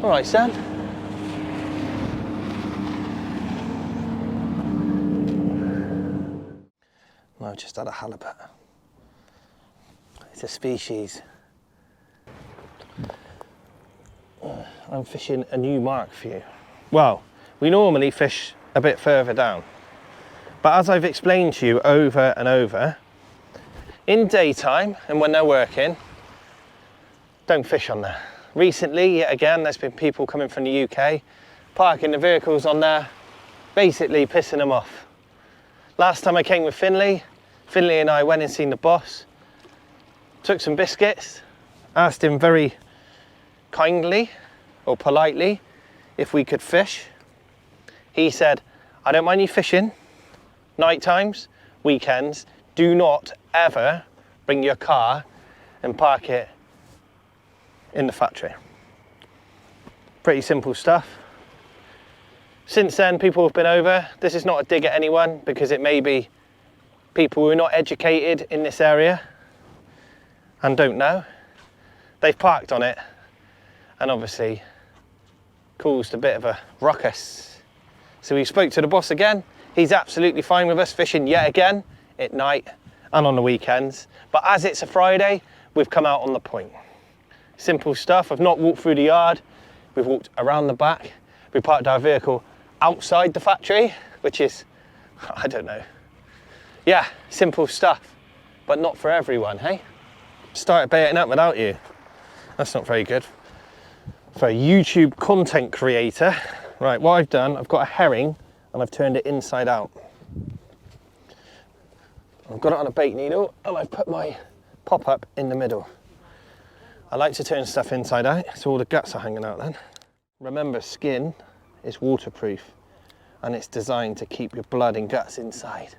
All right, son. Well, I've just had a halibut. It's a species. I'm fishing a new mark for you. Well, we normally fish a bit further down, but as I've explained to you over and over, in daytime and when they're working, don't fish on there. Recently, yet again, there's been people coming from the UK, parking the vehicles on there, basically pissing them off. Last time I came with Finley and I went and seen the boss, took some biscuits, asked him very kindly or politely if we could fish. He said, I don't mind you fishing, night times, weekends, do not ever bring your car and park it in the factory. Pretty simple stuff. Since then, people have been over. This is not a dig at anyone, because it may be people who are not educated in this area and don't know. They've parked on it and obviously caused a bit of a ruckus. So we spoke to the boss again. He's absolutely fine with us fishing yet again at night and on the weekends. But as it's a Friday, we've come out on the point. Simple stuff. I've not walked through the yard. We've walked around the back. We parked our vehicle outside the factory, which is, I don't know. Yeah, simple stuff, but not for everyone, hey? Started baiting up without you. That's not very good for a YouTube content creator. Right, what I've done, I've got a herring and I've turned it inside out. I've got it on a bait needle and I've put my pop-up in the middle. I like to turn stuff inside out so all the guts are hanging out then. Remember, skin is waterproof and it's designed to keep your blood and guts inside.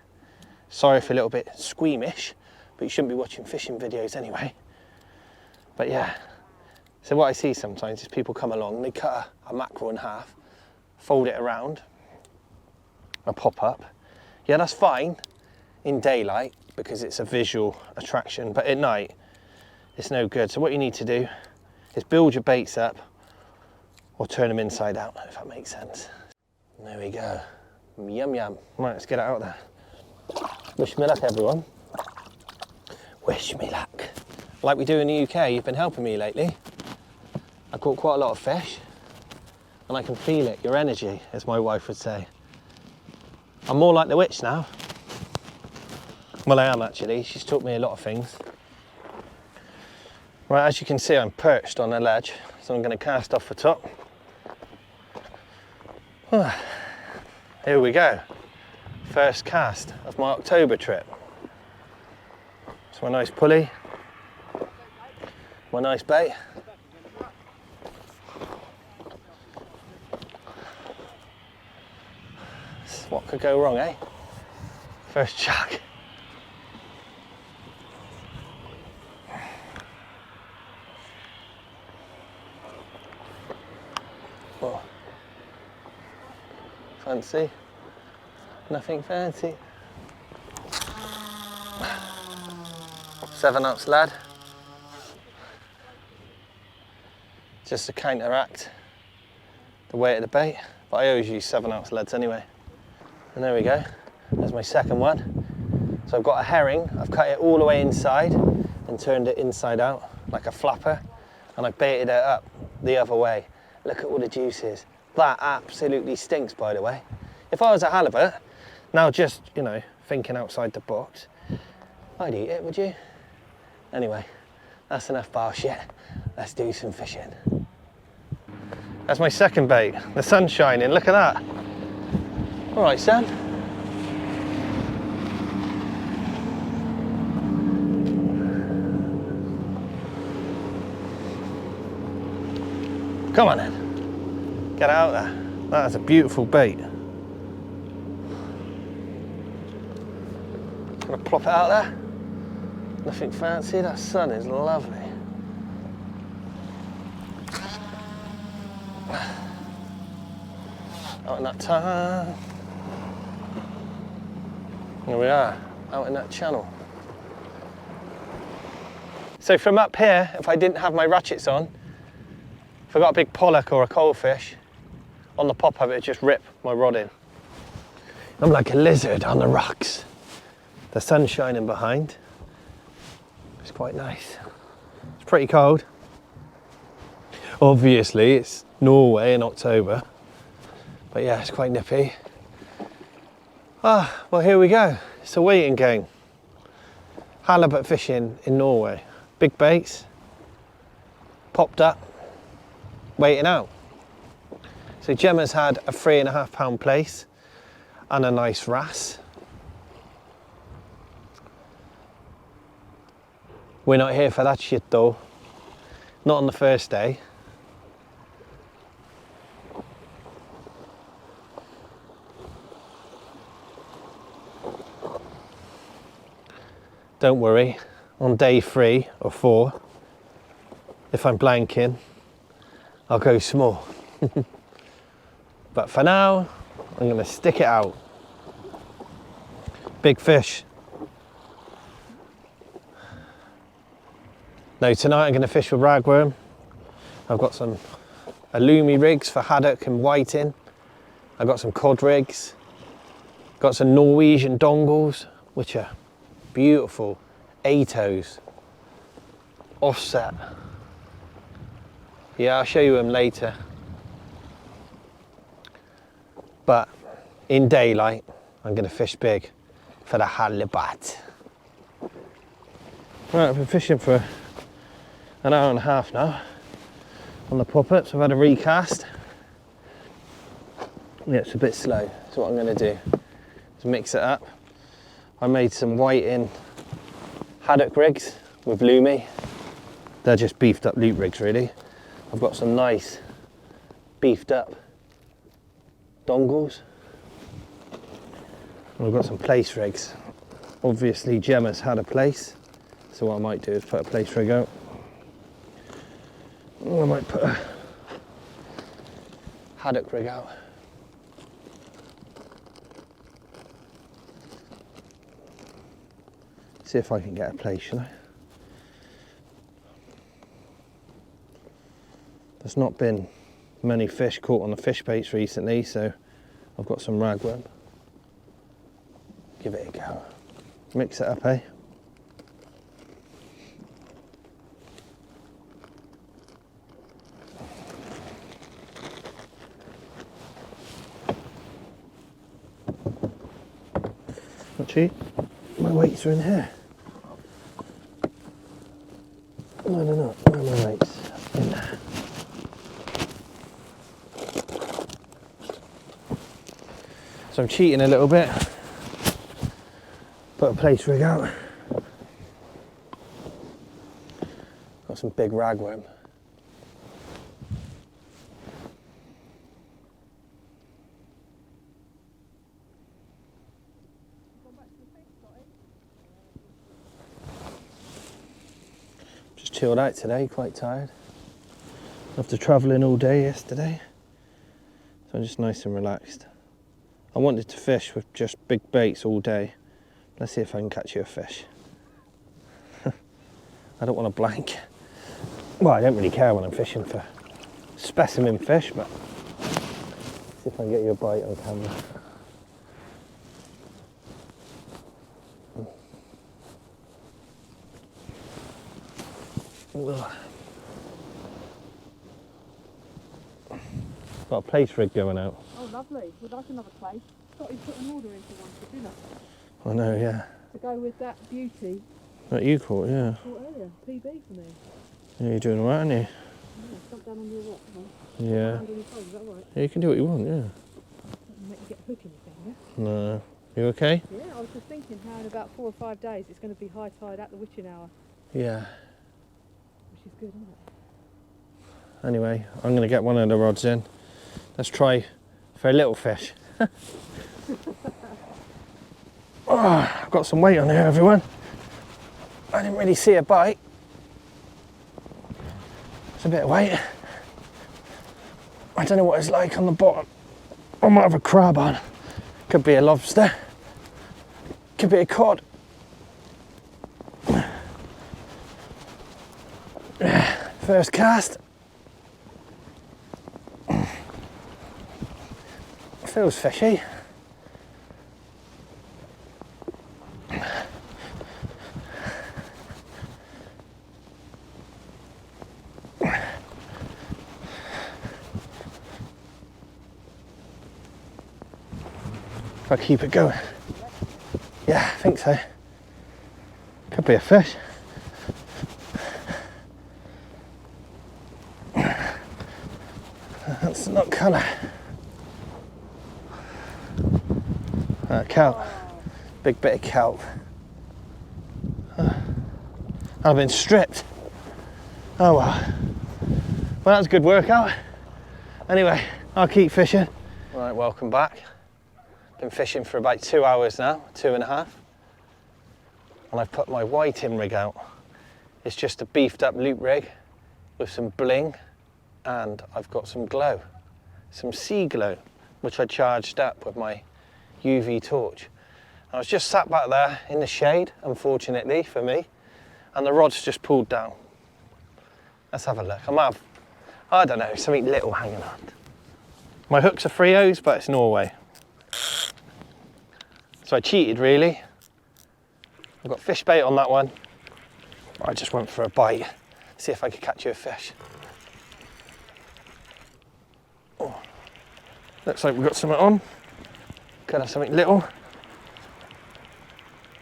Sorry if a little bit squeamish, but you shouldn't be watching fishing videos anyway. But yeah, so what I see sometimes is people come along, they cut a mackerel in half, fold it around, a pop-up. Yeah, that's fine in daylight because it's a visual attraction, but at night it's no good. So what you need to do is build your baits up or turn them inside out, if that makes sense. There we go. Yum yum. Right, let's get it out there. Wish me luck, everyone. Wish me luck. Like we do in the UK, you've been helping me lately. I caught quite a lot of fish and I can feel it, your energy, as my wife would say. I'm more like the witch now. Well, I am actually. She's taught me a lot of things. Right, as you can see, I'm perched on a ledge, so I'm going to cast off the top. Here we go. First cast of my October trip. It's my nice pulley, my nice bait. What could go wrong, eh? First chuck. Oh. Fancy? Nothing fancy. 7-ounce lead. Just to counteract the weight of the bait, but I always use 7-ounce leads anyway. And there we go, there's my second one. So I've got a herring, I've cut it all the way inside and turned it inside out like a flapper, and I've baited it up the other way. Look at all the juices. That absolutely stinks, by the way. If I was a halibut, now just, you know, thinking outside the box, I'd eat it, would you? Anyway, that's enough bar shit. Let's do some fishing. That's my second bait. The sun's shining, look at that. All right, son. Come on then, get out there. That is a beautiful bait. Gonna plop it out there. Nothing fancy, that sun is lovely. Out in that time. Here we are, out in that channel. So from up here, if I didn't have my ratchets on, if I got a big pollock or a coalfish on the pop of it, just rip my rod in. I'm like a lizard on the rocks. The sun's shining behind. It's quite nice. It's pretty cold. Obviously, it's Norway in October. But yeah, it's quite nippy. Ah, well, here we go. It's a waiting game. Halibut fishing in Norway. Big baits, popped up, waiting out. So Gemma's had a 3.5 pound place and a nice wrasse. We're not here for that shit though. Not on the first day. Don't worry, on day 3 or 4, if I'm blanking, I'll go small. But for now, I'm gonna stick it out. Big fish. No, tonight I'm gonna fish with ragworm. I've got some alumi rigs for haddock and whiting. I've got some cod rigs. Got some Norwegian dongles, which are beautiful 8-toes, offset. Yeah, I'll show you them later. But in daylight, I'm gonna fish big for the halibut. Right, I've been fishing for an hour and a half now on the pop-ups. I've had a recast. Yeah, it's a bit slow. So what I'm gonna do is mix it up. I made some whiting haddock rigs with lumi. They're just beefed up loop rigs really. I've got some nice beefed up dongles. And I've got some place rigs. Obviously Gemma's had a place, so what I might do is put a place rig out. Or I might put a haddock rig out. See if I can get a place, shall I? There's not been many fish caught on the fish baits recently, so I've got some ragworm. Give it a go. Mix it up, eh? Actually, my weights are in here. No, where are my weights? In there. So I'm cheating a little bit. Put a place rig out. Got some big ragworm. Just chilled out today, quite tired. After travelling all day yesterday. So I'm just nice and relaxed. I wanted to fish with just big baits all day. Let's see if I can catch you a fish. I don't want to blank. Well, I don't really care when I'm fishing for specimen fish, but see if I can get you a bite on camera. Got a place rig going out. Oh, lovely. We'd like another place. Thought you put an order in for one for dinner. I know, yeah. To go with that beauty. That you caught, yeah. Caught earlier. PB for me. Yeah, you're doing alright, aren't you? Yeah, jump down on your rock, huh? Yeah. Under your phone, is that right? Yeah, you can do what you want, yeah. Doesn't make you get a hook in anything, yeah? No. You okay? Yeah, I was just thinking how in about 4 or 5 days it's going to be high tide at the witching hour. Yeah. Which is good, isn't it? Anyway, I'm going to get one of the rods in. Let's try for a little fish. Oh, I've got some weight on here, everyone. I didn't really see a bite. It's a bit of weight. I don't know what it's like on the bottom. I might have a crab on. Could be a lobster. Could be a cod. First cast. feels fishy. If I keep it going. Yeah, I think so. Could be a fish. That's not colour. Kelp. Big bit of kelp. I've been stripped. Oh well. Well, that's a good workout. Anyway, I'll keep fishing. Right, welcome back. Been fishing for about 2 hours now, 2.5. And I've put my whiting rig out. It's just a beefed up loop rig with some bling, and I've got some glow, some sea glow, which I charged up with my UV torch. I was just sat back there in the shade, unfortunately for me, and the rod's just pulled down. Let's have a look. I might have, I don't know, something little hanging on. My hooks are Frios, but it's Norway. So I cheated really. I've got fish bait on that one. I just went for a bite, see if I could catch you a fish. Oh, looks like we've got something on. Could have something little.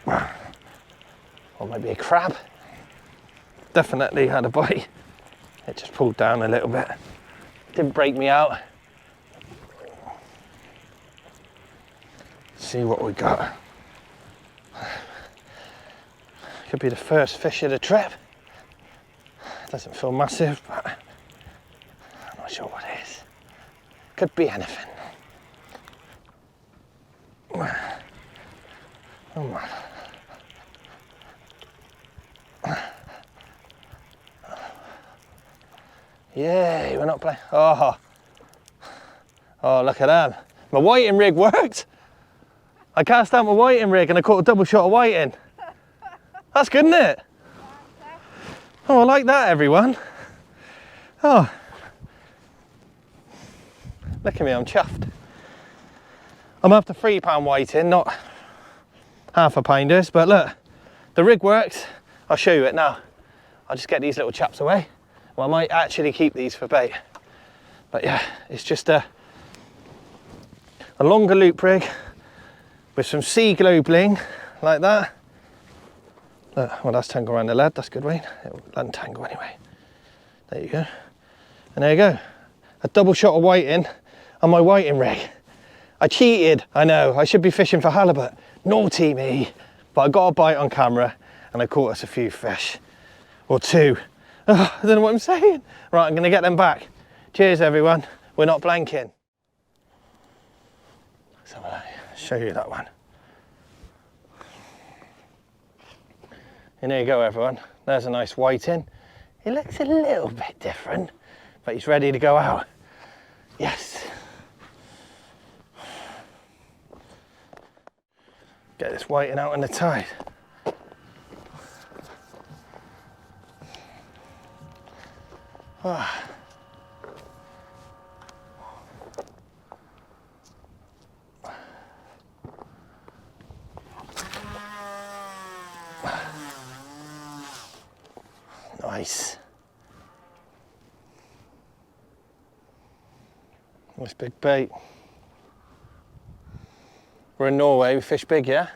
Or maybe a crab. Definitely had a bite. It just pulled down a little bit. Didn't break me out. See what we got. Could be the first fish of the trip. Doesn't feel massive, but I'm not sure what it is. Could be anything. Oh man. Yay, we're not playing. Oh, look at that. My whiting rig worked. I cast out my whiting rig and I caught a double shot of whiting. That's good, isn't it? Oh, I like that, everyone. Oh, look at me, I'm chuffed. I'm after £3 whiting, not half a pounders, but look, the rig works. I'll show you it now. I'll just get these little chaps away. Well, I might actually keep these for bait. But yeah, it's just a longer loop rig with some sea glow bling like that. Well, that's tangle around the lead, that's good, Wayne. It'll untangle anyway. There you go. And there you go. A double shot of whiting on my whiting rig. I cheated, I know. I should be fishing for halibut. Naughty me. But I got a bite on camera and I caught us a few fish. Or two. Oh, I don't know what I'm saying. Right, I'm gonna get them back. Cheers, everyone. We're not blanking. So I'll show you that one. And there you go, everyone. There's a nice whiting. It looks a little bit different, but he's ready to go out. Yes. Get this whiting out on the tide. Ah. Nice. Nice big bait. We're in Norway, we fish big, yeah?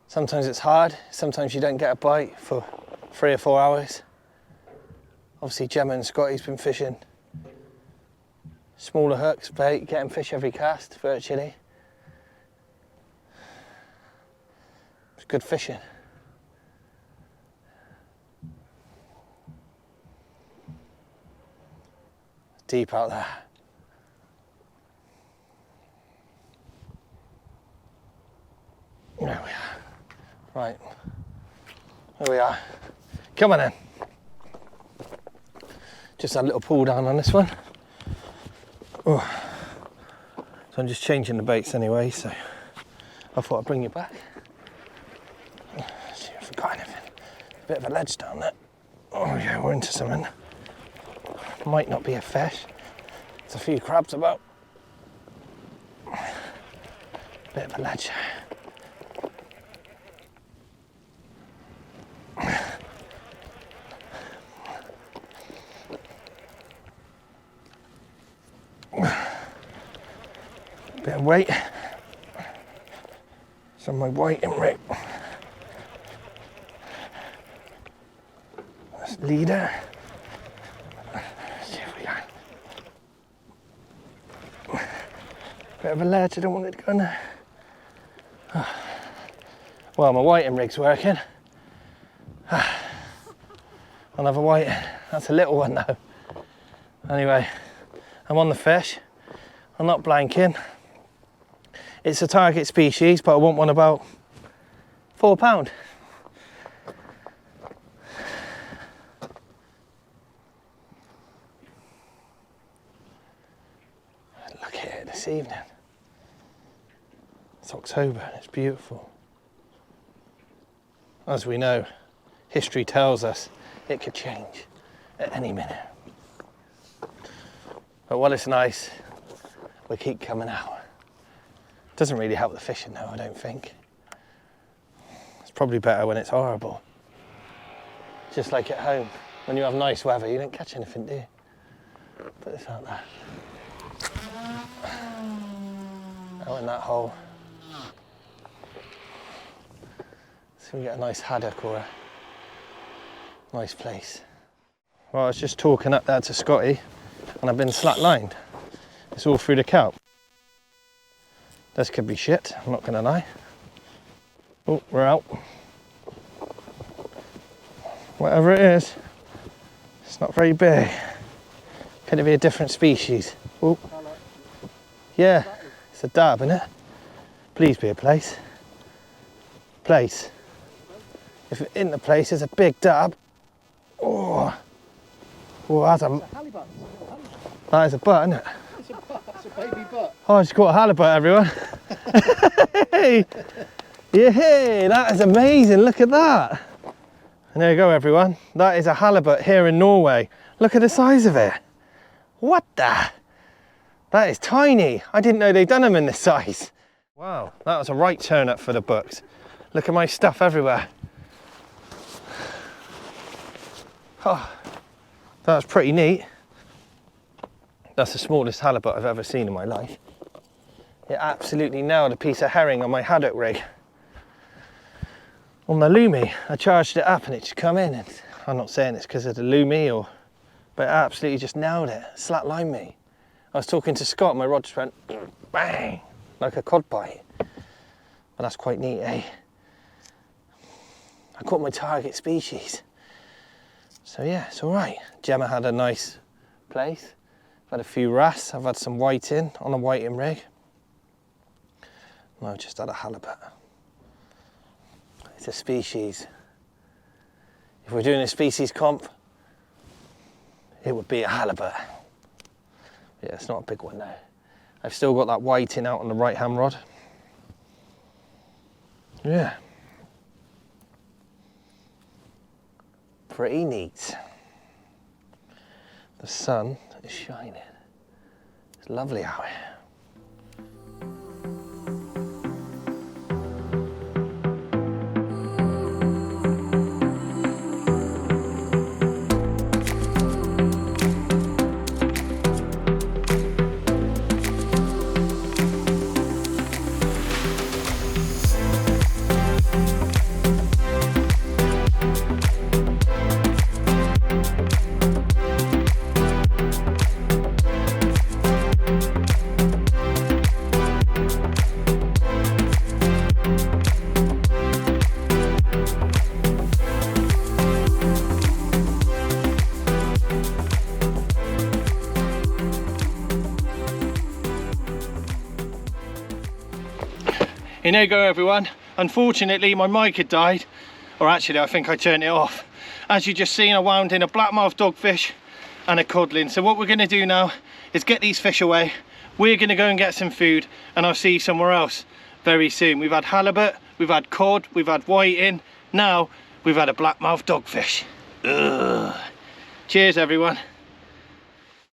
Sometimes it's hard, sometimes you don't get a bite for 3 or 4 hours. Obviously Gemma and Scotty's been fishing smaller hooks, bait, getting fish every cast, virtually. It's good fishing. Deep out there. There we are. Right, here we are. Come on in. Just had a little pull down on this one. Oh. So I'm just changing the baits anyway, so I thought I'd bring you back. Let's see if I got anything. A bit of a ledge down there. Oh yeah, we're into something. Might not be a fish. There's a few crabs about. Bit of a ledge. Bit of weight. It's on my whiting rig. That's leader. See if we can. Bit of a ledge, I don't want it to go in there. Well, my whiting rig's working. Another whiting. That's a little one though. Anyway, I'm on the fish. I'm not blanking. It's a target species, but I want one about £4. Look at it this evening. It's October and it's beautiful. As we know, history tells us it could change at any minute. But while it's nice, we keep coming out. Doesn't really help the fishing though, I don't think. It's probably better when it's horrible. Just like at home, when you have nice weather, you don't catch anything, do you? Put this out there. Out in that hole. So we get a nice haddock or a nice place. Well, I was just talking up there to Scotty and I've been slack-lined. It's all through the kelp. This could be shit, I'm not gonna lie. Oh, we're out. Whatever it is, it's not very big. Could it be a different species? Oh, yeah, it's a dab, isn't it? Please be a place. Place. If it isn't a place, it's a big dab. Oh, oh, that's a Halibut. that is a butt, isn't it? It's a butt. It's a baby butt. Oh, I just caught a halibut, everyone. Hey, yeah, that is amazing. Look at that. And there you go, everyone. That is a halibut here in Norway. Look at the size of it. What the? That is tiny. I didn't know they'd done them in this size. Wow, that was a right turn up for the books. Look at my stuff everywhere. Oh, that was pretty neat. That's the smallest halibut I've ever seen in my life. It absolutely nailed a piece of herring on my haddock rig. On the loomy, I charged it up and it just come in. And I'm not saying it's because of the loomy, but it absolutely just nailed it, slack-lined me. I was talking to Scott, my rod just went bang, like a cod bite. But that's quite neat, eh? I caught my target species. So yeah, it's all right. Gemma had a nice place. I've had a few wrasse, I've had some whiting on a whiting rig. And I've just had a halibut. It's a species. If we're doing a species comp, it would be a halibut. Yeah, it's not a big one though. I've still got that whiting out on the right hand rod. Yeah. Pretty neat. The sun is shining. It's lovely out here. Here you go, everyone. Unfortunately, my mic had died, or actually I think I turned it off. As you just seen, I wound in a blackmouth dogfish and a codling. So what we're going to do now is get these fish away. We're going to go and get some food, and I'll see you somewhere else very soon. We've had halibut, we've had cod, we've had whiting, now we've had a blackmouth dogfish. Ugh. Cheers, everyone.